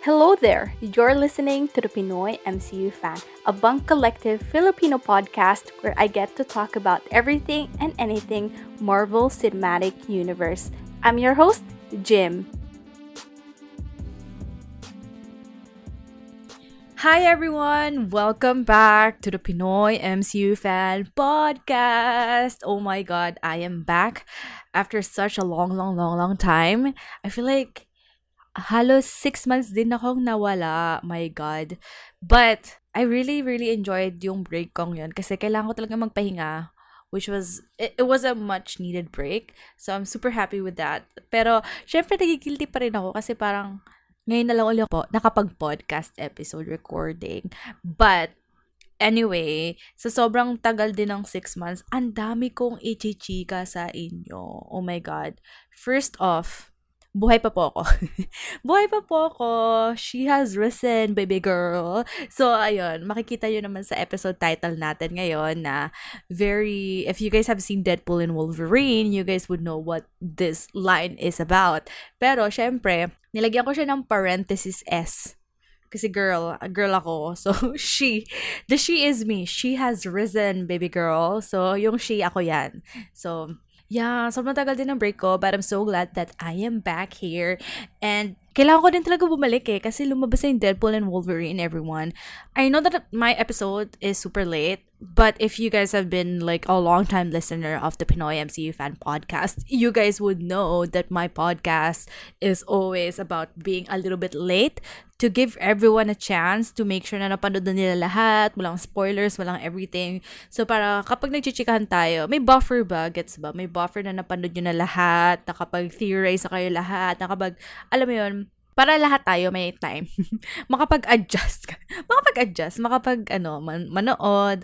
Hello there! You're listening to the Pinoy MCU Fan, a bunk collective Filipino podcast where I get to talk about everything and anything Marvel Cinematic Universe. I'm your host, Jim. Hi everyone! Welcome back to the Pinoy MCU Fan Podcast! Oh my god, I am back after such a long time. I feel like halos 6 months din akong nawala. My god. But I really enjoyed yung break kong yun kasi kailangan ko talaga magpahinga, which was it was a much needed break. So I'm super happy with that. Pero syempre nagigilty pa rin ako kasi parang ngayon na lang ulit po nakapag-podcast episode recording. But anyway, sa sobrang tagal din ng 6 months, ang dami kong ichichika sa inyo. Oh my God. First off, buhay pa po ako. Buhay pa po ako. She has risen, baby girl. So, ayun, makikita yun naman sa episode title natin ngayon na if you guys have seen Deadpool and Wolverine, you guys would know what this line is about. Pero, syempre, nilagyan ko siya ng parenthesis S. Kasi girl ako. So, the she is me. She has risen, baby girl. So, yung she, ako yan. So, yeah, sobrang tagal din ng break ko, but I'm so glad that I am back here. And kailangan ko din talaga bumalik kasi lumabas na yung Deadpool and Wolverine, everyone. I know that my episode is super late, but if you guys have been like a long time listener of the Pinoy MCU Fan Podcast, you guys would know that my podcast is always about being a little bit late to give everyone a chance to make sure na napanood na nila lahat, walang spoilers, walang everything. So, para kapag nagchichikahan tayo, may buffer ba? Gets ba? May buffer na napanood nyo na lahat, nakapag-theorize na kayo lahat, alam mo yun, para lahat tayo may time. Makapag-adjust, manood,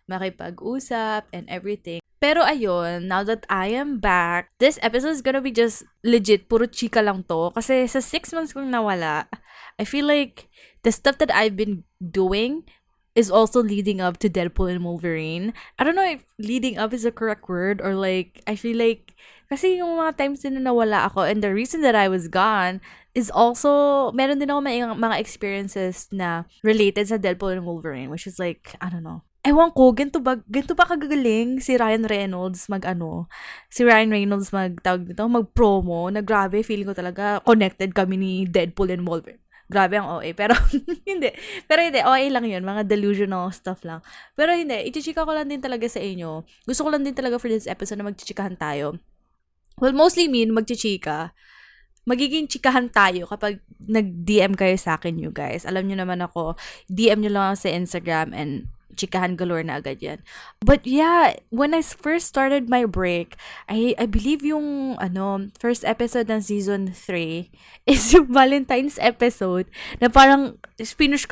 makipag-usap, and everything. Pero ayun, now that I am back, this episode is gonna be just legit, puro chika lang to. Kasi sa 6 months kong nawala, I feel like the stuff that I've been doing is also leading up to Deadpool and Wolverine. I don't know if leading up is the correct word or like, I feel like, kasi yung mga times din na nawala ako and the reason that I was gone is also, meron din ako mga experiences na related sa Deadpool and Wolverine, which is like, I don't know. Ewan ko, ganito ba kagagaling si Ryan Reynolds mag-promo, na grabe, feeling ko talaga connected kami ni Deadpool and Wolverine. Grabe ang OA, pero hindi. Pero hindi, OA lang yun, mga delusional stuff lang. Pero hindi, ichichika ko lang din talaga sa inyo. Gusto ko lang din talaga for this episode na magchichikahan tayo. Well, mostly magchichika. Magiging chikahan tayo kapag nag-DM kayo sa akin, you guys. Alam nyo naman ako, DM nyo lang ako sa Instagram and chikahan galore na agad yan. But yeah, when I first started my break, I believe yung first episode ng season 3 is yung Valentine's episode na parang pinush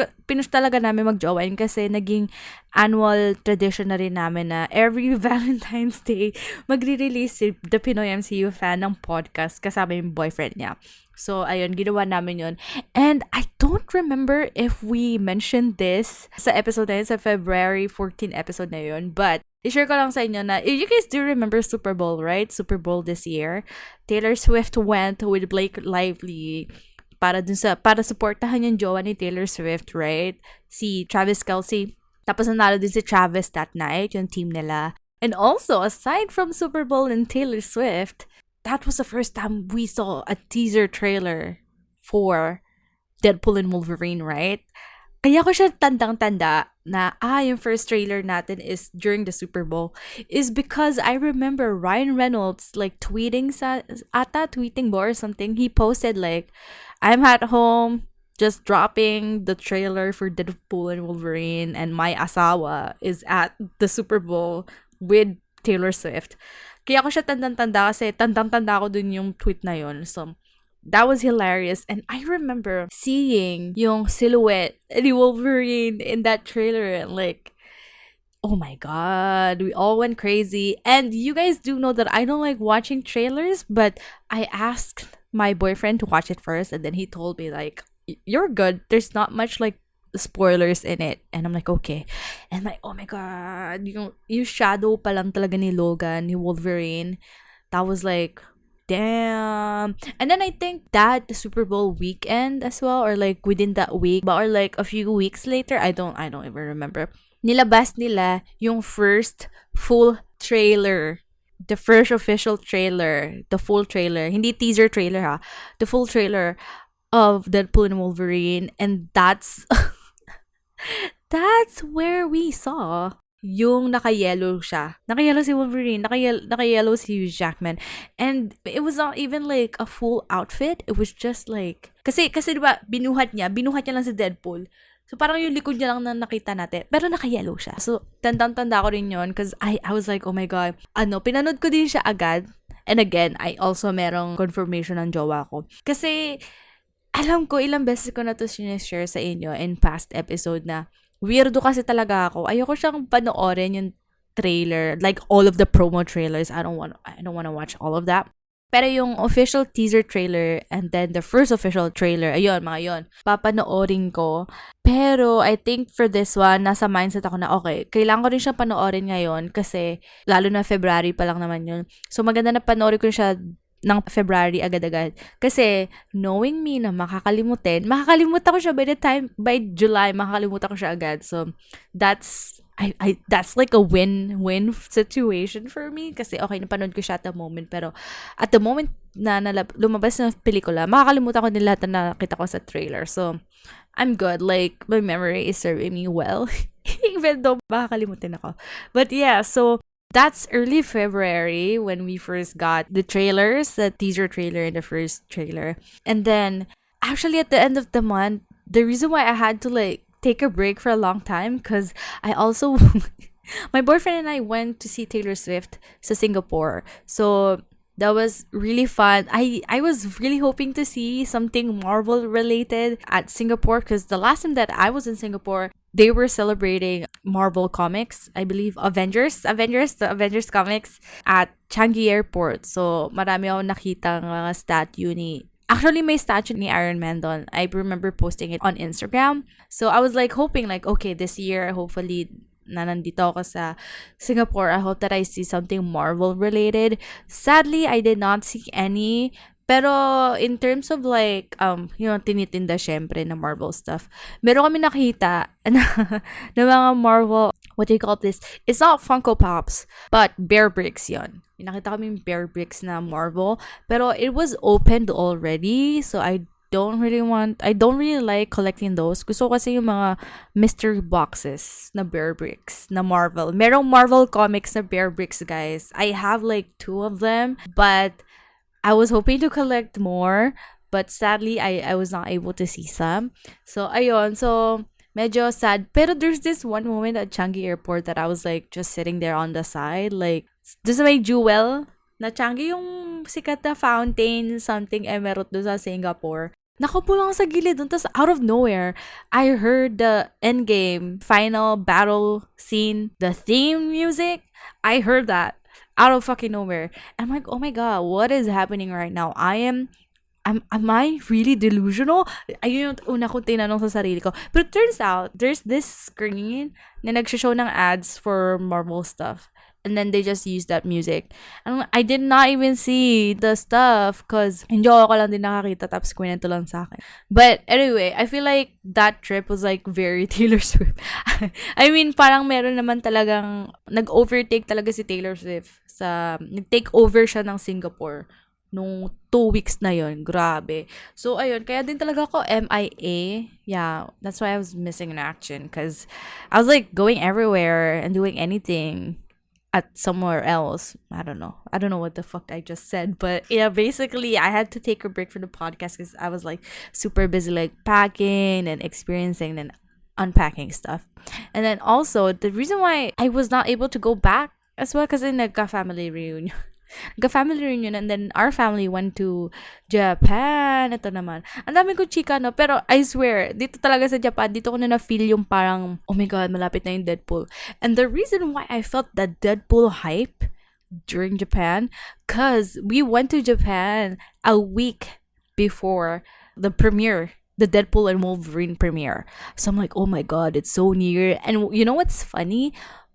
talaga namin mag-join kasi naging annual tradition na rin namin na every Valentine's Day magre-release si The Pinoy MCU Fan ng podcast kasama yung boyfriend niya. So, ayun, ginawa namin yun. And I don't remember if we mentioned this sa episode na yun, sa February 14 episode na yun. But, i-share ko lang sa inyo na, you guys do remember Super Bowl, right? Super Bowl this year. Taylor Swift went with Blake Lively para supportahan yung jowa ni Taylor Swift, right? Si Travis Kelce. Tapos nanalo din si Travis that night, yung team nila. And also, aside from Super Bowl and Taylor Swift, that was the first time we saw a teaser trailer for Deadpool and Wolverine, right? Kaya ko siya tandang-tanda na, yung first trailer natin is during the Super Bowl, is because I remember Ryan Reynolds, like, tweeting ba or something, he posted, like, I'm at home, just dropping the trailer for Deadpool and Wolverine, and my asawa is at the Super Bowl with Taylor Swift. Kaya ako siya tandang-tanda kasi tandang-tanda ko dun yung tweet na yun. So, that was hilarious. And I remember seeing yung silhouette ni Wolverine in that trailer and like, oh my god, we all went crazy. And you guys do know that I don't like watching trailers, but I asked my boyfriend to watch it first and then he told me like, you're good. There's not much like spoilers in it. And I'm like, okay. And I'm like, oh my god, yung shadow pa lang talaga ni Logan, ni Wolverine, that was like, damn. And then I think that the Super Bowl weekend as well, or like within that week, or like a few weeks later, I don't even remember. Nilabas nila yung first full trailer. The first official trailer, the full trailer, hindi teaser trailer ha, the full trailer of Deadpool and Wolverine, and that's where we saw yung naka-yellow siya. Naka-yellow si Wolverine, naka-yellow si Hugh Jackman. And it was not even like a full outfit. It was just like, kasi diba, binuhat niya lang si Deadpool. So parang yung likod niya lang na nakita natin. Pero naka-yellow siya. So tandang-tanda ko rin yun because I was like, oh my God. Pinanood ko din siya agad. And again, I also merong confirmation ng jowa ko. Kasi alam ko ilang beses ko na to sinishare sa inyo in past episode na weirdo kasi talaga ako. Ayoko siyang panoorin yung trailer, like all of the promo trailers. I don't want to watch all of that. Pero yung official teaser trailer and then the first official trailer, ayun, mga yun, papanoorin ko. Pero I think for this one, nasa mindset ako na okay, kailangan ko rin siya panoorin ngayon kasi lalo na February pa lang naman yun. So maganda na panoorin ko siya ng February agad-agad. Kasi, knowing me na makakalimutan ko siya by July, makakalimutan ko siya agad. So, that's like a win-win situation for me. Kasi, okay, napanood ko siya at the moment. Pero, at the moment na lumabas na pelikula, makakalimutan ko din lahat na nakita ko sa trailer. So, I'm good. Like, my memory is serving me well. Even though, makakalimutan ako. But yeah, so, that's early February when we first got the trailers, the teaser trailer and the first trailer. And then, actually at the end of the month, the reason why I had to like take a break for a long time, because I also, my boyfriend and I went to see Taylor Swift sa Singapore. So, that was really fun. I was really hoping to see something Marvel related at Singapore because the last time that I was in Singapore, they were celebrating Marvel comics, I believe, the Avengers comics at Changi Airport. So, marami akong nakitang mga statue ni, actually may statue ni Iron Man doon. I remember posting it on Instagram. So, I was like hoping like, okay, this year, hopefully, na nandito ako sa Singapore, I hope that I see something Marvel related. Sadly, I did not see any. Pero in terms of like tinitinda syempre na Marvel stuff, meron kami nakita na mga Marvel, what do you call this? It's not Funko Pops, but Bear Bricks yon. May nakita kami Bear Bricks na Marvel, pero it was opened already, so I don't really like collecting those. Gusto ko kasi yung mga mystery boxes na Bear Bricks na Marvel. Merong Marvel comics na Bear Bricks, guys. I have like 2 of them, but I was hoping to collect more, but sadly, I was not able to see some. So, ayun. So, medyo sad. Pero there's this one moment at Changi Airport that I was like just sitting there on the side. Like, doon sa may Jewel na Changi yung sikat na fountain, something emerald doon sa Singapore. Nakaupo lang sa gilid doon. Tapos out of nowhere, I heard the endgame, final battle scene, the theme music. I heard that out of fucking nowhere. I'm like, oh my God, what is happening right now? Am I really delusional? Ayun yung una kong tinanong sa sarili ko. But it turns out, there's this screen na nagsishow ng ads for Marvel stuff. And then they just use that music. And I did not even see the stuff because hindi ako lang din nakakita tapos kwento lang sa akin. But anyway, I feel like that trip was like very Taylor Swift. I mean, parang meron naman talagang nag-overtake talaga si Taylor Swift nag-take over siya ng Singapore nung 2 weeks na yon. Grabe. So, ayun. Kaya din talaga ako MIA. Yeah, that's why I was missing in action because I was like going everywhere and doing anything at somewhere else. I don't know what the fuck I just said, but yeah, basically I had to take a break from the podcast because I was like super busy like packing and experiencing and unpacking stuff. And then also the reason why I was not able to go back as well because nagka-family reunion. And then our family went to Japan. Ito naman. Ang dami ko chika, no? Pero I swear, dito talaga sa Japan, dito ko na na-feel yung parang, oh my God, malapit na yung Deadpool. And the reason why I felt that Deadpool hype during Japan, because we went to Japan a week before the premiere, the Deadpool and Wolverine premiere. So I'm like, oh my God, it's so near. And you know what's funny?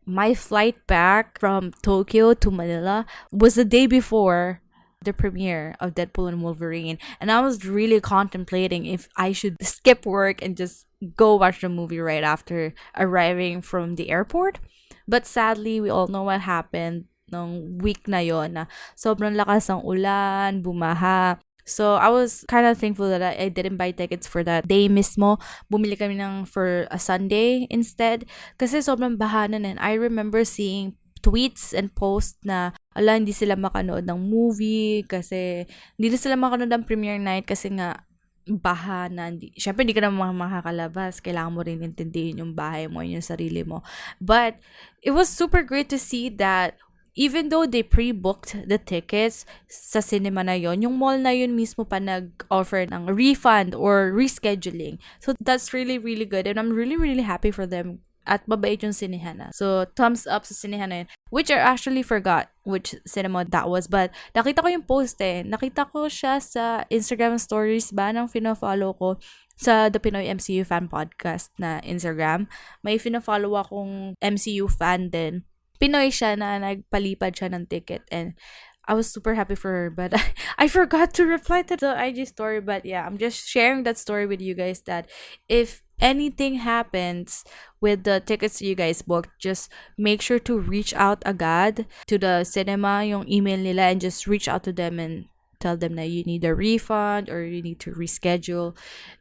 My flight back from Tokyo to Manila was the day before the premiere of Deadpool and Wolverine, and I was really contemplating if I should skip work and just go watch the movie right after arriving from the airport. But sadly, we all know what happened nung week na yon na sobrang lakas ng ulan, bumaha. So, I was kind of thankful that I didn't buy tickets for that day mismo. Bumili kami for a Sunday instead. Kasi sobrang baha nun, and I remember seeing tweets and posts na hindi sila makanood ng movie kasi hindi na sila makanood ng premiere night kasi nga baha na. Syempre, hindi ka naman makakalabas. Kailangan mo rin intindihin yung bahay mo, yung sarili mo. But, it was super great to see that even though they pre-booked the tickets sa cinema na yon, yung mall na yun mismo pa nag-offer ng refund or rescheduling. So, that's really, really good. And I'm really, really happy for them. At mabait yung sinehan na. So, thumbs up sa sinehan na yun. Which I actually forgot which cinema that was. But, nakita ko yung post eh. Nakita ko siya sa Instagram stories ba ng fina-follow ko sa The Pinoy MCU Fan Podcast na Instagram. May fina-follow akong MCU fan din. Pinoy siya na nagpalipad siya ng ticket, and I was super happy for her, but I forgot to reply to the IG story. But yeah, I'm just sharing that story with you guys that if anything happens with the tickets you guys booked, just make sure to reach out agad to the cinema, yung email nila, and just reach out to them and tell them that you need a refund or you need to reschedule.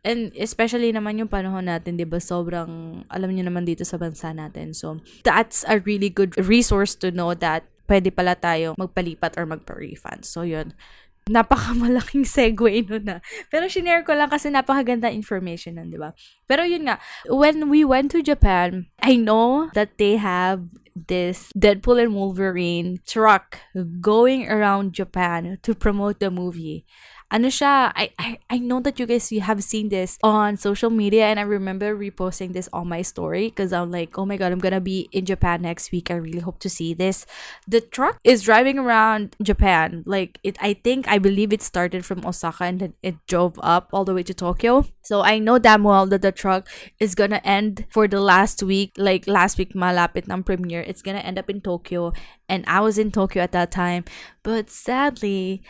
And especially naman yung panahon natin, di ba, sobrang, alam niyo naman dito sa bansa natin. So, that's a really good resource to know that pwede pala tayo magpalipat or magpa-refund. So, yun. Napakamalaking segue nun na. Pero shinare ko lang kasi napakaganda information nun, di ba? Pero yun nga, when we went to Japan, I know that they have this Deadpool and Wolverine truck going around Japan to promote the movie. Ano siya, I know that you guys have seen this on social media, and I remember reposting this on my story because I'm like, oh my god, I'm gonna be in Japan next week. I really hope to see this. The truck is driving around Japan. Like, I believe it started from Osaka and then it drove up all the way to Tokyo. So I know damn well that the truck is gonna end for the last week. Like, last week malapit ng premiere. It's gonna end up in Tokyo, and I was in Tokyo at that time. But sadly,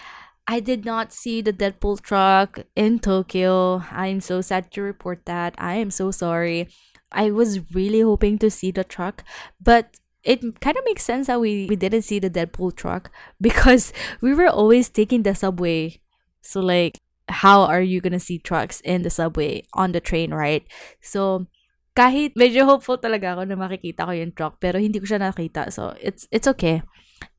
I did not see the Deadpool truck in Tokyo. I'm so sad to report that. I am so sorry. I was really hoping to see the truck, but it kind of makes sense that we didn't see the Deadpool truck because we were always taking the subway. So, like, how are you gonna see trucks in the subway, on the train, right? So, kahit medyo hopeful talaga ako na makikita ko yung truck, pero hindi ko siya nakita. So, it's okay.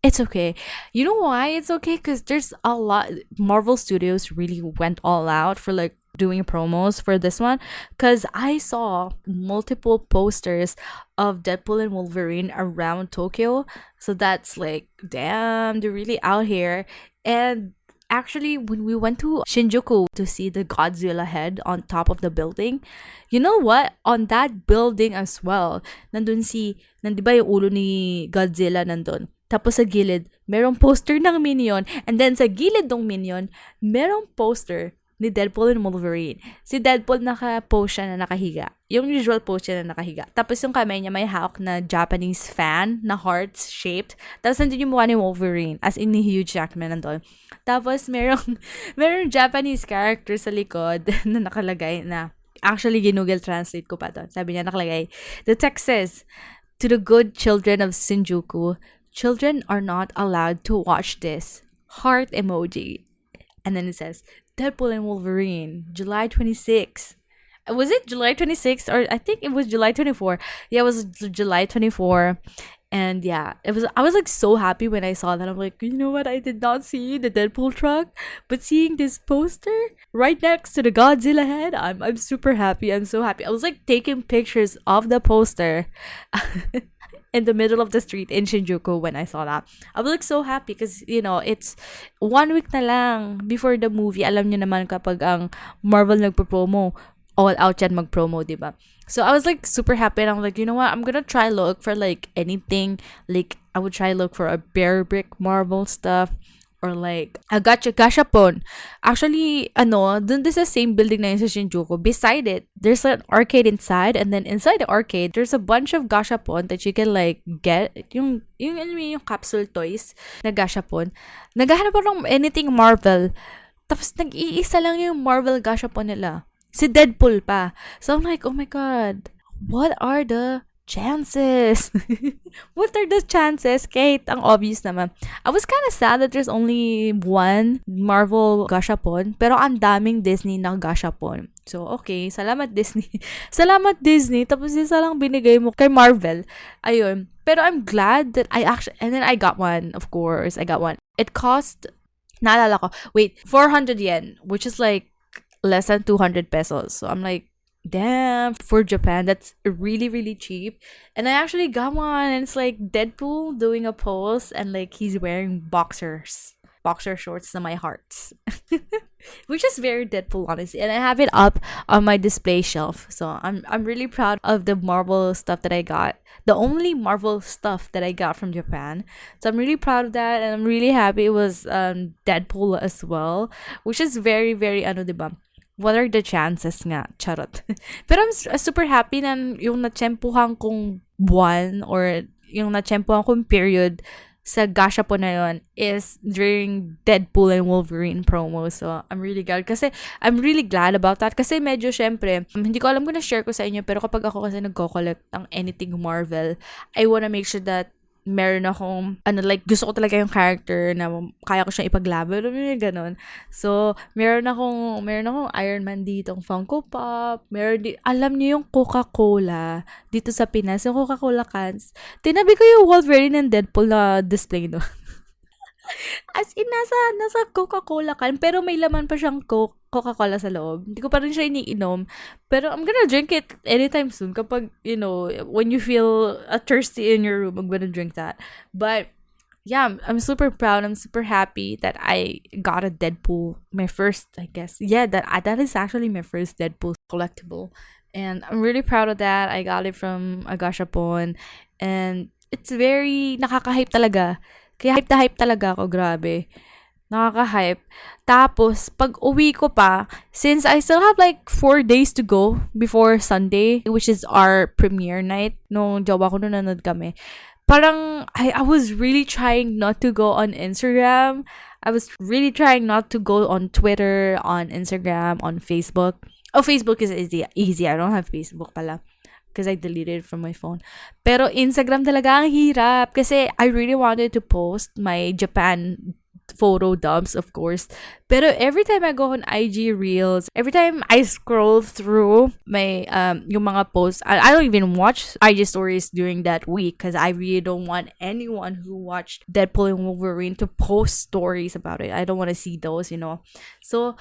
It's okay. You know why it's okay? Because there's a lot. Marvel Studios really went all out for like doing promos for this one. Because I saw multiple posters of Deadpool and Wolverine around Tokyo. So that's like, damn, they're really out here. And actually, when we went to Shinjuku to see the Godzilla head on top of the building, you know what? On that building as well, nandiba yung ulo ni Godzilla nandun. Tapos sa gilid, merong poster ng Minion. And then sa gilid ng Minion, merong poster ni Deadpool and Wolverine. Si Deadpool naka-pose siya na nakahiga. Yung usual pose siya na nakahiga. Tapos yung kamay niya may hawak na Japanese fan na hearts-shaped. Tapos nandun yung mukha ni Wolverine. As in ni Hugh Jackman nandun. Tapos merong Japanese character sa likod na nakalagay na, actually ginugel translate ko pa doon. Sabi niya nakalagay, the text says, to the good children of Shinjuku, children are not allowed to watch this. Heart emoji. And then it says, Deadpool and Wolverine, July 26th. Was it July 26th? Or I think it was July 24. Yeah, it was July 24. And yeah, I was like so happy when I saw that. I'm like, you know what? I did not see the Deadpool truck, but seeing this poster right next to the Godzilla head, I'm super happy. I'm so happy. I was like taking pictures of the poster in the middle of the street in Shinjuku when I saw that. I was like so happy because, you know, it's 1 week na lang before the movie. Alam niyo naman kapag ang Marvel nagpo-promo, all out yan mag-promo, diba? So I was like super happy and I'm like, you know what? I'm gonna try look for like anything. Like I would try look for a Bear Brick Marvel stuff. or like a gashapon. Actually, dun this is same building na yun sa Shinjuku. Beside it, there's an arcade inside, and then inside the arcade, there's a bunch of gashapon that you can like get. Alam mo yun, yung capsule toys na gashapon. Naghahanap ako ng anything Marvel. Tapos nag-iisa lang yung Marvel gashapon nila. Si Deadpool pa. So I'm like, oh my god, what are the chances? What are the chances? Kahit ang obvious naman. I was kind of sad that there's only one Marvel gashapon, pero ang daming Disney na gashapon. So, okay, salamat Disney. Salamat Disney. Tapos isa lang binigay mo kay Marvel. Ayun. Pero I'm glad that and then I got one, of course. I got one. It cost, naalala ko, wait, 400 yen, which is like less than 200 pesos. So, I'm like, damn, for Japan, that's really, really cheap. And I actually got one, and it's like Deadpool doing a pose, and like he's wearing boxer shorts to my hearts. Which is very Deadpool, honestly. And I have it up on my display shelf. So I'm really proud of the Marvel stuff that I got. The only Marvel stuff that I got from Japan. So I'm really proud of that, and I'm really happy it was Deadpool as well. Which is very, very diba? What are the chances nga? Charot. Pero I'm super happy na yung natsempuhan kong buwan or yung natsempuhan kong period sa gashapon na yun is during Deadpool and Wolverine promo. So, I'm really glad about that. Kasi medyo, syempre, hindi ko alam kung na-share ko sa inyo, pero kapag ako kasi nagko-collect ng anything Marvel, I wanna make sure that meron akong, like, gusto ko talaga yung character na kaya ko siyang ipaglaban, ganon. So, meron akong Iron Man dito, Funko Pop, alam niyo yung Coca-Cola dito sa Pinas, yung Coca-Cola cans. Tinabi ko yung Wolverine and Deadpool na display, no? As in, nasa Coca-Cola can, pero may laman pa siyang Coca-Cola sa loob. Hindi ko pa rin siya iniinom. Pero I'm gonna drink it anytime soon. Kapag, when you feel thirsty in your room, I'm gonna drink that. But, yeah, I'm super proud. I'm super happy that I got a Deadpool. My first, I guess. Yeah, that is actually my first Deadpool collectible. And I'm really proud of that. I got it from Agashapon. And it's very nakaka-hype talaga. Kaya hype na hype talaga ako, grabe. Nakaka-hype. Tapos, pag uwi ko pa, since I still have like 4 days to go before Sunday, which is our premiere night, nung jowa ko nanonood kami, parang, I was really trying not to go on Instagram. I was really trying not to go on Twitter, on Instagram, on Facebook. Oh, Facebook is easy. I don't have Facebook pala. Because I deleted it from my phone. Pero Instagram talaga ang hirap. Kasi I really wanted to post my Japan photo dumps, of course. Pero every time I go on IG Reels, every time I scroll through my, yung mga posts, I don't even watch IG stories during that week because I really don't want anyone who watched Deadpool and Wolverine to post stories about it. I don't want to see those, So,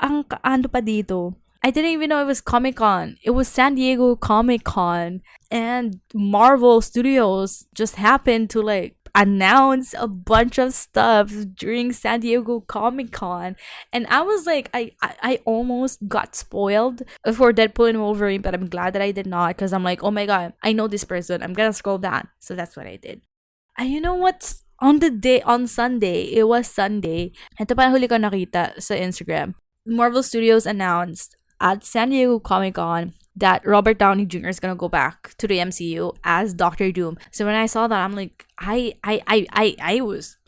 ang ano pa dito, I didn't even know it was Comic-Con. It was San Diego Comic-Con. And Marvel Studios just happened to like announce a bunch of stuff during San Diego Comic-Con. And I was like, I almost got spoiled for Deadpool and Wolverine, but I'm glad that I did not because I'm like, oh my god, I know this person. I'm gonna scroll down. So that's what I did. And you know what's on Sunday, it was Sunday. Ito pa huli ko nakita sa Instagram. Marvel Studios announced at San Diego Comic-Con that Robert Downey Jr. is gonna go back to the MCU as Doctor Doom. So when I saw that, I'm like, I was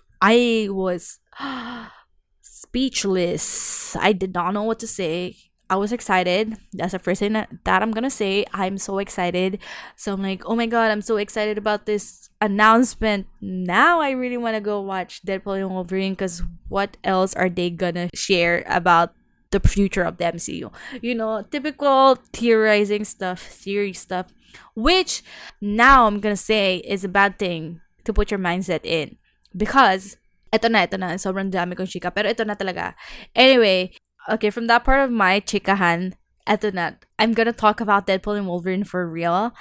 speechless. I did not know what to say. I was excited. That's the first thing that I'm gonna say. I'm so excited. So I'm like, oh my god, I'm so excited about this announcement. Now I really want to go watch Deadpool and Wolverine because what else are they gonna share about the future of the MCU? Typical theory stuff, which now I'm gonna say is a bad thing to put your mindset in because ito na, sobrang dami kong chika, pero ito na talaga. Anyway, okay, from that part of my chikahan, ito na, I'm gonna talk about Deadpool and Wolverine for real,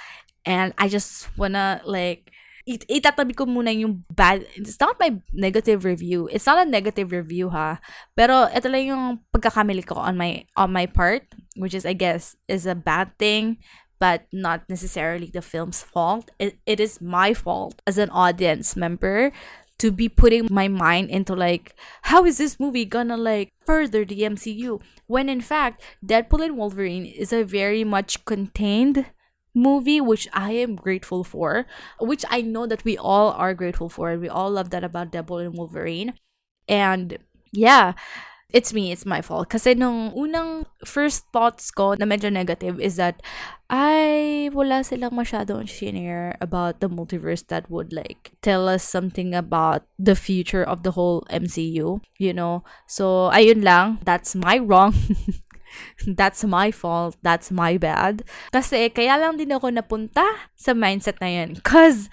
and I just wanna like itatabi ko muna yung bad. It's not my negative review. It's not a negative review, ha. Pero ito lang yung pagkakamali ko on my part, which is, I guess, is a bad thing, but not necessarily the film's fault. It is my fault as an audience member to be putting my mind into like, how is this movie gonna like further the MCU? When in fact, Deadpool and Wolverine is a very much contained movie, which I am grateful for, which I know that we all are grateful for. We all love that about Deadpool and Wolverine. And yeah, it's me, it's my fault. Kasi nung unang first thoughts ko na medyo negative is that wala silang masyadong share about the multiverse that would like tell us something about the future of the whole MCU, you know? So, ayun lang. That's my wrong. That's my fault. That's my bad. Kasi kaya lang din ako napunta sa mindset na yun. Cause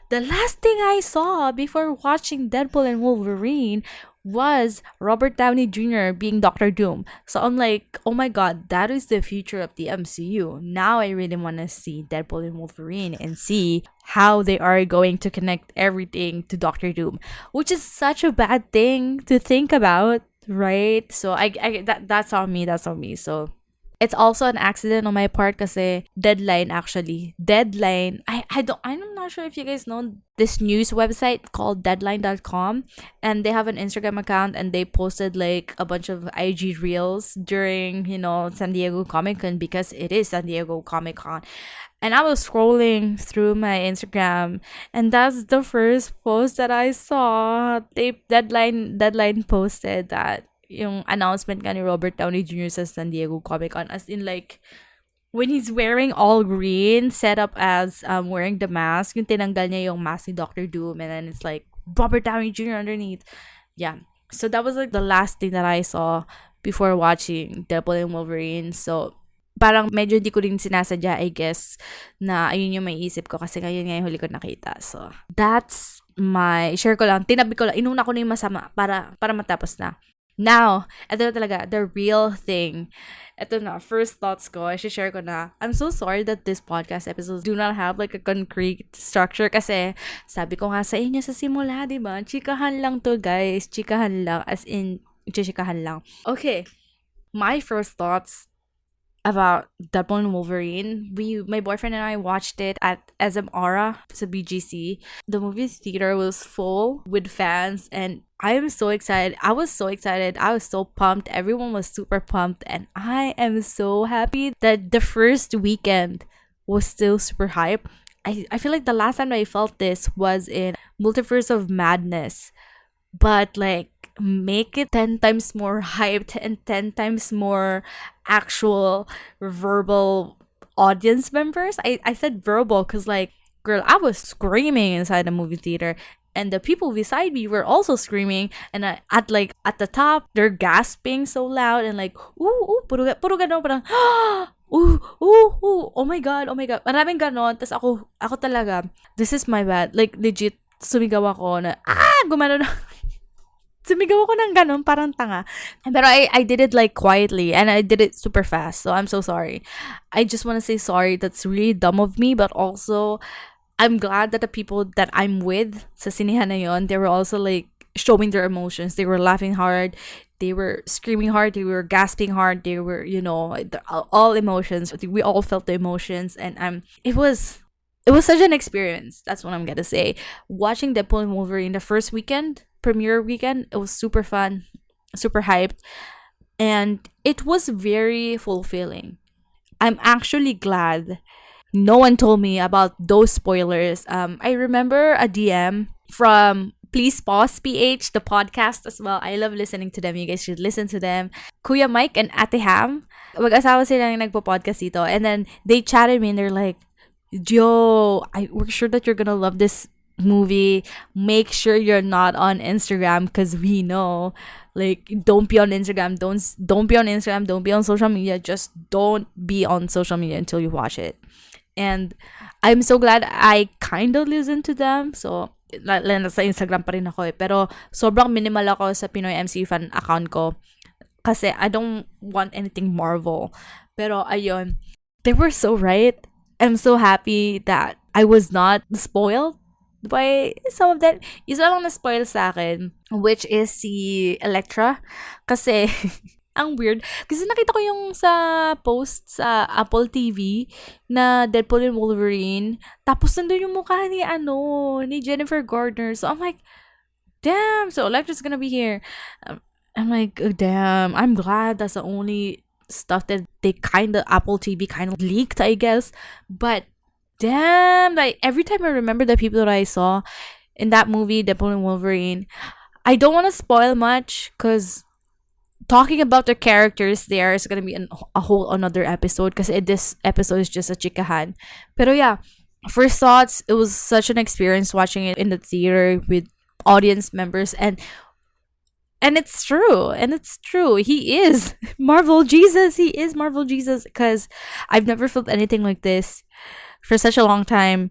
the last thing I saw before watching Deadpool and Wolverine was Robert Downey Jr. being Doctor Doom. So I'm like, oh my god, that is the future of the MCU. Now I really want to see Deadpool and Wolverine and see how they are going to connect everything to Doctor Doom, which is such a bad thing to think about, right? So that's on me. That's on me. So it's also an accident on my part kasi Deadline actually. Deadline. I'm not sure if you guys know this news website called deadline.com, and they have an Instagram account and they posted like a bunch of IG reels during, San Diego Comic-Con because it is San Diego Comic-Con. And I was scrolling through my Instagram and that's the first post that I saw. Deadline posted that yung announcement nga ni Robert Downey Jr. sa San Diego Comic-Con, as in like when he's wearing all green set up as wearing the mask, yung tinanggal niya yung mask ni Doctor Doom and then it's like Robert Downey Jr. underneath. Yeah, so that was like the last thing that I saw before watching Deadpool and Wolverine. So parang medyo di ko rin sinasadya, I guess, na ayun yung may isip ko kasi ngayon nga yung huli ko nakita. So that's my share ko lang, tinabi ko lang, inuna ko na yung masama para matapos na. Now, ito na talaga, the real thing. Ito na, first thoughts ko, share ko na. I'm so sorry that this podcast episodes do not have like a concrete structure kasi sabi ko nga sa inyo sa simula, diba? Chikahan lang to, guys. Chikahan lang, as in, chikahan lang. Okay, my first thoughts about Deadpool and Wolverine. My boyfriend and I watched it at SM Aura sa BGC. The movie theater was full with fans and I am so excited. I was so excited. I was so pumped. Everyone was super pumped and I am so happy that the first weekend was still super hype. I feel like the last time I felt this was in Multiverse of Madness. But like make it 10 times more hyped and 10 times more actual verbal audience members. I said verbal because like, girl, I was screaming inside the movie theater and the people beside me were also screaming and at the top they're gasping so loud and like ooh puro ganon parang ooh oh my god maraming ganon. Tas ako talaga, this is my bad, like legit sumigaw ako na gumano na. Sumigaw ako ng ganun, parang tanga. Pero I did it like quietly and I did it super fast. So I'm so sorry. I just want to say sorry. That's really dumb of me. But also, I'm glad that the people that I'm with sa sinihan na yun, they were also like showing their emotions. They were laughing hard. They were screaming hard. They were gasping hard. They were, all emotions. We all felt the emotions. And it was such an experience. That's what I'm going to say. Watching Deadpool and Wolverine the first weekend, premiere weekend, it was super fun, super hyped, and it was very fulfilling. I'm actually glad no one told me about those spoilers. I remember a DM from Please Pause PH, the podcast as well. I love listening to them. You guys should listen to them. Kuya Mike and Ate Ham, mag-asawa silang nagpo-podcast dito, and then they chatted me and they're like, yo, we're sure that you're gonna love this movie. Make sure you're not on Instagram because we know, like, don't be on Instagram, don't be on Instagram, don't be on social media, just don't be on social media until you watch it. And I'm so glad I kind of listened to them. So sa Instagram pa rin ako pero sobrang minimal ako sa Pinoy MCU fan account ko kasi I don't want anything Marvel. Pero ayun, they were so right. I'm so happy that I was not spoiled by some of them. Isa lang na-spoil sa akin, which is si Electra. Kasi, ang weird. Kasi nakita ko yung sa post sa Apple TV na Deadpool and Wolverine. Tapos nandun yung mukha ni Jennifer Gardner. So, I'm like, damn, so Electra's gonna be here. I'm like, oh, damn, I'm glad that's the only stuff that they kind of, Apple TV kind of leaked, I guess. But damn, like every time I remember the people that I saw in that movie, Deadpool and Wolverine, I don't want to spoil much because talking about the characters there is gonna be a whole another episode because this episode is just a chikahan. Pero yeah, first thoughts, it was such an experience watching it in the theater with audience members, and it's true, he is Marvel Jesus, he is Marvel Jesus, because I've never felt anything like this for such a long time.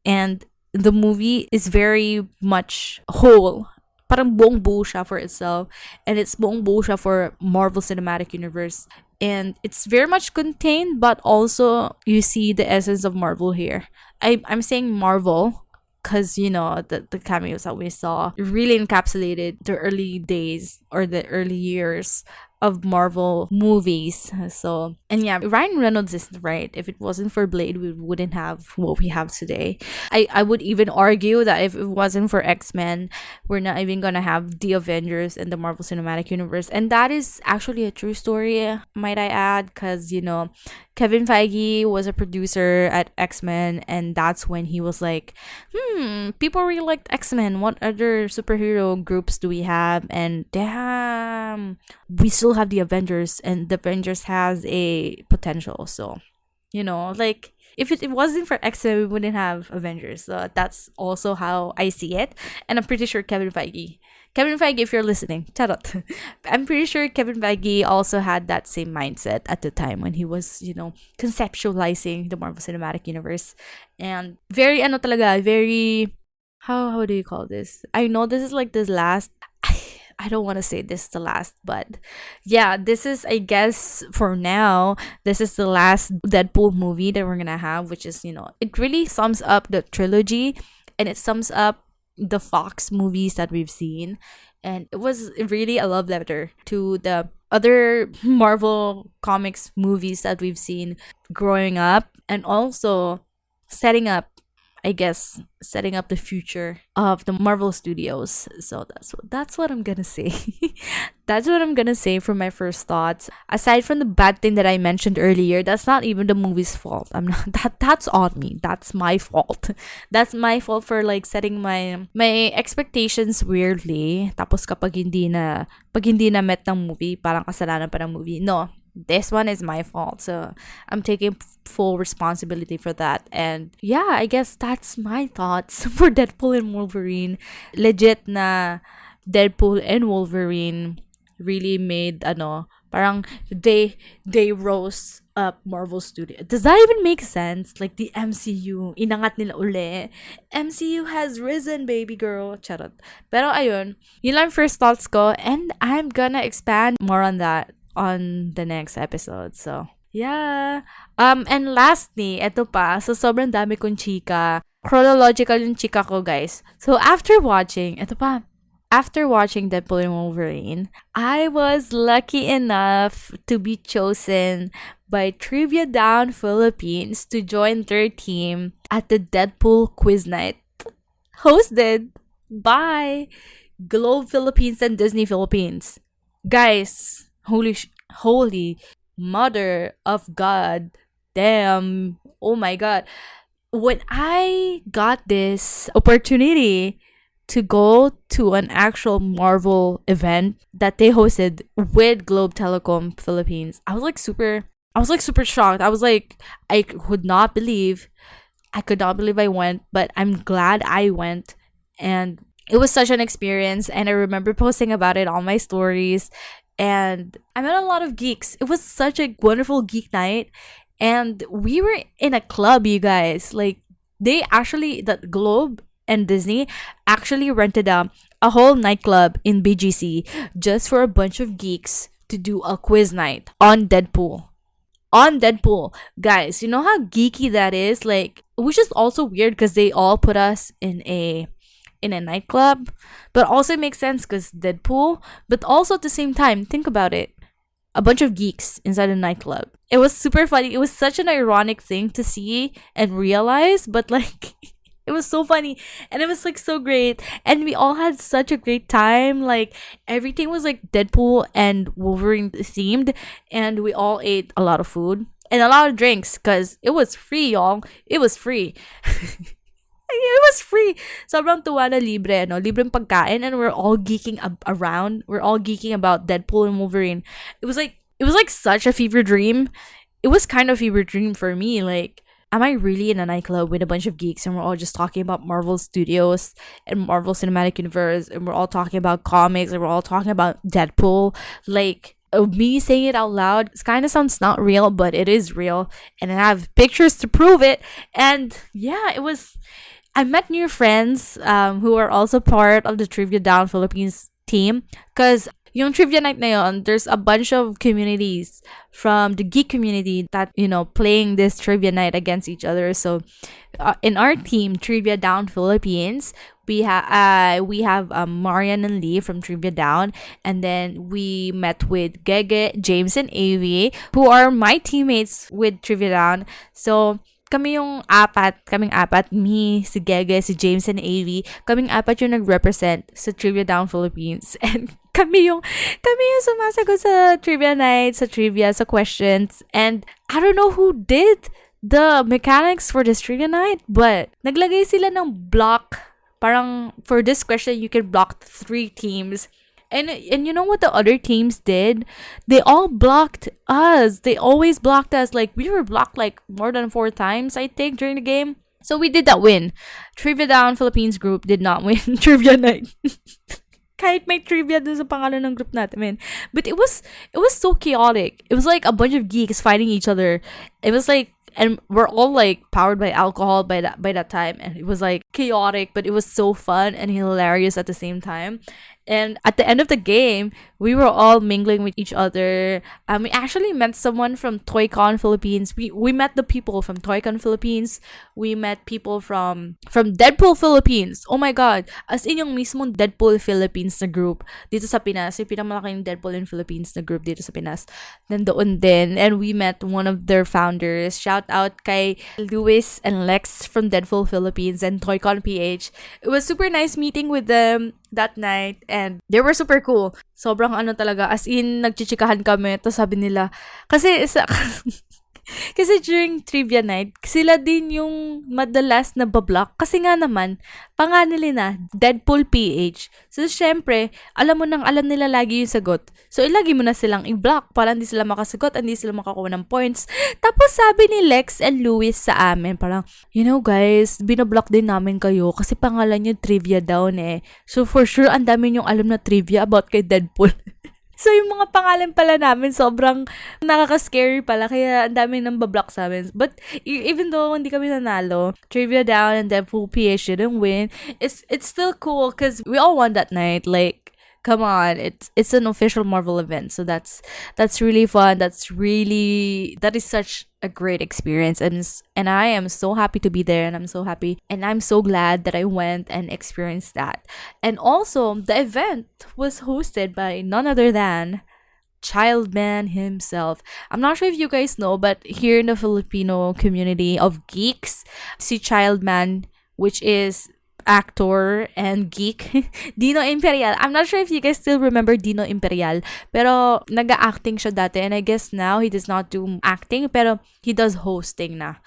And the movie is very much whole, parang buong buo siya for itself, and it's buong buo siya for Marvel Cinematic Universe, and it's very much contained, but also you see the essence of Marvel here. I'm saying Marvel because the cameos that we saw really encapsulated the early days or the early years of Marvel movies. So, and yeah, Ryan Reynolds is right. If it wasn't for Blade, we wouldn't have what we have today. I would even argue that if it wasn't for X-Men, we're not even gonna have the Avengers and the Marvel Cinematic Universe. And that is actually a true story, might I add, because Kevin Feige was a producer at X-Men, and that's when he was like, people really liked X-Men. What other superhero groups do we have? And damn, we still have the Avengers, and the Avengers has a potential. So, like, if it wasn't for X-Men, we wouldn't have Avengers. So that's also how I see it. And I'm pretty sure Kevin Feige, if you're listening, charot. I'm pretty sure Kevin Feige also had that same mindset at the time when he was, conceptualizing the Marvel Cinematic Universe. And very, very, how do you call this? I know this is like this last, I don't want to say this is the last, but yeah, this is, I guess, for now, this is the last Deadpool movie that we're gonna have, which is, it really sums up the trilogy, and it sums up the Fox movies that we've seen. And it was really a love letter to the other Marvel Comics movies that we've seen growing up, and also setting up the future of the Marvel Studios. So that's what I'm gonna say. That's what I'm gonna say for my first thoughts. Aside from the bad thing that I mentioned earlier, that's not even the movie's fault. I'm not that's on me. That's my fault. That's my fault for like setting my expectations weirdly. Tapos pag hindi na met ng movie, parang kasalanan pa ng movie. No, this one is my fault, so I'm taking full responsibility for that. And yeah, I guess that's my thoughts for Deadpool and Wolverine. Legit na Deadpool and Wolverine really made parang they rose up Marvel Studio. Does that even make sense? Like the MCU, inangat nila uli. MCU has risen, baby girl. Charot. Pero ayun, yun lang first thoughts ko, and I'm gonna expand more on that on the next episode. So, yeah. And lastly, eto pa, so sobrang dami kong chika. Chronological yung chika ko, guys. So, after watching Deadpool and Wolverine, I was lucky enough to be chosen by Trivia Down Philippines to join their team at the Deadpool Quiz Night, hosted by Globe Philippines and Disney Philippines. Guys, holy mother of God, damn, oh my God. When I got this opportunity to go to an actual Marvel event that they hosted with Globe Telecom Philippines, I was like super shocked. I could not believe I went, but I'm glad I went. And it was such an experience, and I remember posting about it on my stories. And I met a lot of geeks. It was such a wonderful geek night. And we were in a club, you guys. Like, the Globe and Disney actually rented a whole nightclub in BGC just for a bunch of geeks to do a quiz night on Deadpool. Guys, you know how geeky that is? Like, which is also weird because they all put us in a nightclub, but also it makes sense because Deadpool. But also at the same time, think about it, a bunch of geeks inside a nightclub. It was super funny. It was such an ironic thing to see and realize, but like It was so funny and it was like so great. And we all had such a great time. Like everything was like Deadpool and Wolverine themed. And we all ate a lot of food and a lot of drinks because it was free, y'all. It was free. It was free. Sobrang tuwa na libre, no? Libreng pagkain and we're all geeking around. We're all geeking about Deadpool and Wolverine. It was like such a fever dream. It was kind of a fever dream for me. Like, am I really in a nightclub with a bunch of geeks and we're all just talking about Marvel Studios and Marvel Cinematic Universe and we're all talking about comics and we're all talking about Deadpool? Like, me saying it out loud kind of sounds not real, but it is real. And I have pictures to prove it. And yeah, it was. I met new friends who are also part of the Trivia Down Philippines team. Because yung trivia night na yun, there's a bunch of communities from the geek community that, playing this trivia night against each other. So in our team, Trivia Down Philippines, we have Marian and Lee from Trivia Down, and then we met with Gege, James, and Avi, who are my teammates with Trivia Down. So kaming apat, me, si Gege, si James, and Avi, kaming apat yung nag-represent sa Trivia Down Philippines. And kami yung sumasagot sa trivia night, sa trivia, sa questions. And I don't know who did the mechanics for this trivia night, but naglagay sila ng block. Parang for this question, you can block 3 teams. And you know what the other teams did? They all blocked us. They always blocked us. Like, we were blocked like more than 4 times, I think, during the game. So we did not win. Trivia Down Philippines group did not win trivia night. Kahit may trivia dun sa pangalan ng group natin, man. But it was so chaotic. It was like a bunch of geeks fighting each other. It was like, and we're all like powered by alcohol by that time, and it was like chaotic, but it was so fun and hilarious at the same time. And at the end of the game, we were all mingling with each other. We actually met someone from ToyCon Philippines. We met the people from ToyCon Philippines. We met people from Deadpool Philippines. Oh my God. As in yung mismong Deadpool Philippines na group dito sa Pinas. Yung pinakamalaking Deadpool in Philippines na group dito sa Pinas. Nandoon din. And we met one of their founders. Shout out kay Luis and Lex from Deadpool Philippines and ToyCon PH. It was super nice meeting with them that night, and they were super cool. Sobrang talaga, as in, nagchichikahan kami, tapos sabi nila, kasi kasi during trivia night, sila din yung madalas na bablock, kasi nga naman, pangalan nila, Deadpool PH. So, syempre, alam nila lagi yung sagot. So, ilagi mo na silang i-block para hindi sila makasagot, hindi sila makakuha ng points. Tapos, sabi ni Lex and Louis sa amin, parang, guys, binablock din namin kayo kasi pangalan nyo trivia down eh. So, for sure, ang dami nyong alam na trivia about kay Deadpool. So, yung mga pangalan pala namin, sobrang nakaka-scary pala. Kaya, ang dami nang bablock sa amin. But, even though hindi kami nanalo, Trivia Down and Deadpool PH didn't win, it's still cool because we all won that night. Like, come on, it's an official Marvel event. So, that's really fun. That is such a great experience, and I am so happy to be there, and I'm so happy and I'm so glad that I went and experienced that. And also, the event was hosted by none other than Childman himself. I'm not sure if you guys know, but here in the Filipino community of geeks, si Childman, which is actor and geek, Dino Imperial. I'm not sure if you guys still remember Dino Imperial, pero nag-acting siya dati, and I guess now he does not do acting, pero he does hosting na.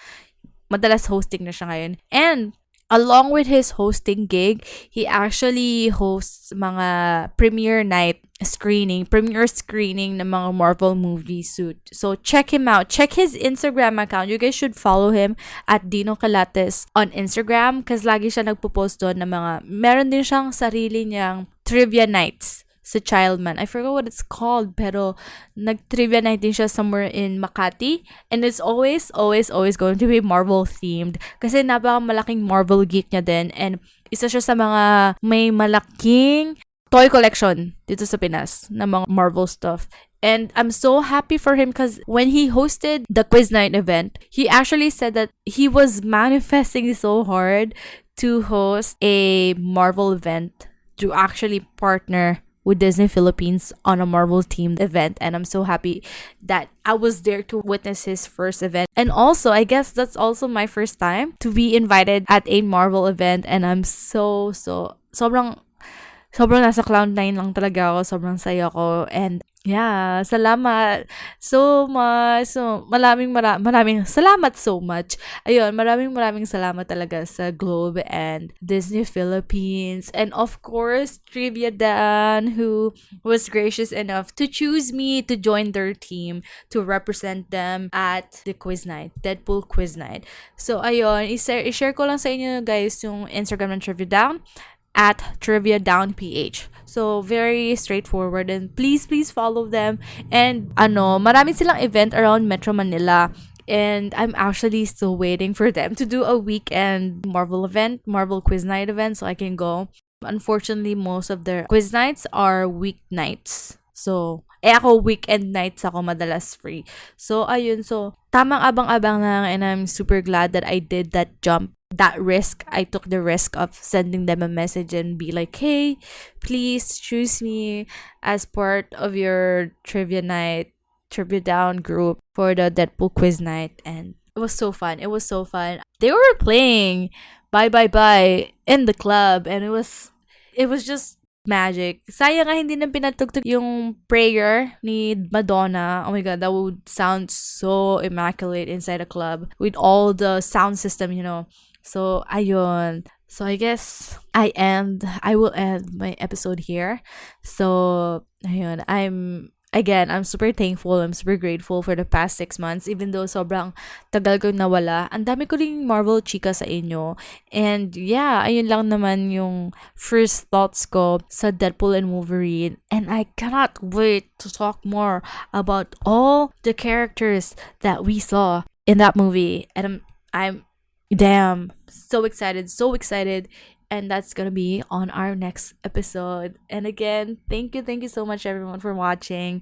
Madalas hosting na siya ngayon. And along with his hosting gig, he actually hosts mga premiere screening ng mga Marvel movies. So check him out. Check his Instagram account. You guys should follow him at Dino Calates on Instagram kasi lagi siya nagpo-post doon ng meron din siyang sarili niyang trivia nights sa Childman. I forgot what it's called, pero nag-trivia night din siya somewhere in Makati. And it's always going to be Marvel themed. Kasi napaka-malaking Marvel geek niya din. And isa siya sa mga may malaking toy collection dito sa Pinas na mga Marvel stuff. And I'm so happy for him because when he hosted the quiz night event, he actually said that he was manifesting so hard to host a Marvel event to actually partner with Disney Philippines on a Marvel themed event, and I'm so happy that I was there to witness his first event. And also, I guess that's also my first time to be invited at a Marvel event, and I'm sobrang nasa cloud nine lang talaga ako, sobrang saya ko, and yeah, salamat so much. So, maraming salamat so much. Ayun, maraming salamat talaga sa Globe and Disney Philippines. And of course, Trivia Dan, who was gracious enough to choose me to join their team to represent them at the quiz night, Deadpool quiz night. So, ayun, i-share ko lang sa inyo guys yung Instagram ng Trivia Dan at Trivia Down PH. So, very straightforward, and please follow them. And marami silang event around Metro Manila, and I'm actually still waiting for them to do a weekend Marvel quiz night event, so I can go. Unfortunately, most of their quiz nights are weeknights. So, ako weekend nights ako madalas free. So, ayun. So, tamang abang-abang lang, and I'm super glad that I did that jump. That risk, I took the risk of sending them a message and be like, hey, please choose me as part of your trivia down group for the Deadpool quiz night. And it was so fun. They were playing Bye Bye Bye in the club, and it was just magic. Sayang nga hindi na pinatugtog yung prayer ni Madonna. Oh my god, that would sound so immaculate inside a club with all the sound system, So, ayun. So, I guess I will end my episode here. So, ayun. I'm super thankful. I'm super grateful for the past 6 months. Even though sobrang tagal ko nawala, ang dami ko ring Marvel chika sa inyo. And yeah, ayun lang naman yung first thoughts ko sa Deadpool and Wolverine. And I cannot wait to talk more about all the characters that we saw in that movie. And I'm damn, so excited, and that's gonna be on our next episode. And again, thank you so much everyone for watching,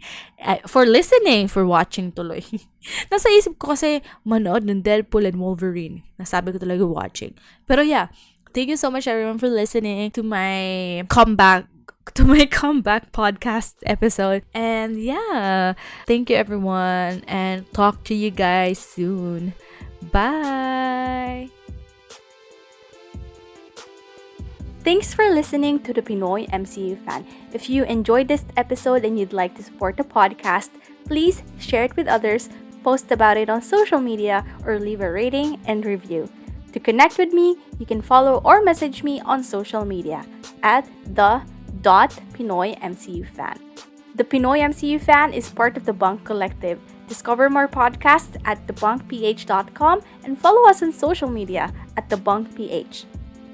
for listening, for watching tuloy. Nasa isip ko kasi manood ng Deadpool and Wolverine. Nasabi ko talaga watching. Pero yeah, thank you so much everyone for listening to my comeback podcast episode. And yeah, thank you everyone, and talk to you guys soon. Bye! Thanks for listening to the Pinoy MCU Fan. If you enjoyed this episode and you'd like to support the podcast, please share it with others, post about it on social media, or leave a rating and review. To connect with me, you can follow or message me on social media at the.PinoyMCUFan. The Pinoy MCU Fan is part of the Bunk Collective. Discover more podcasts at thebunkph.com and follow us on social media at thebunkph.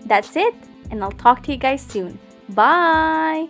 That's it, and I'll talk to you guys soon. Bye!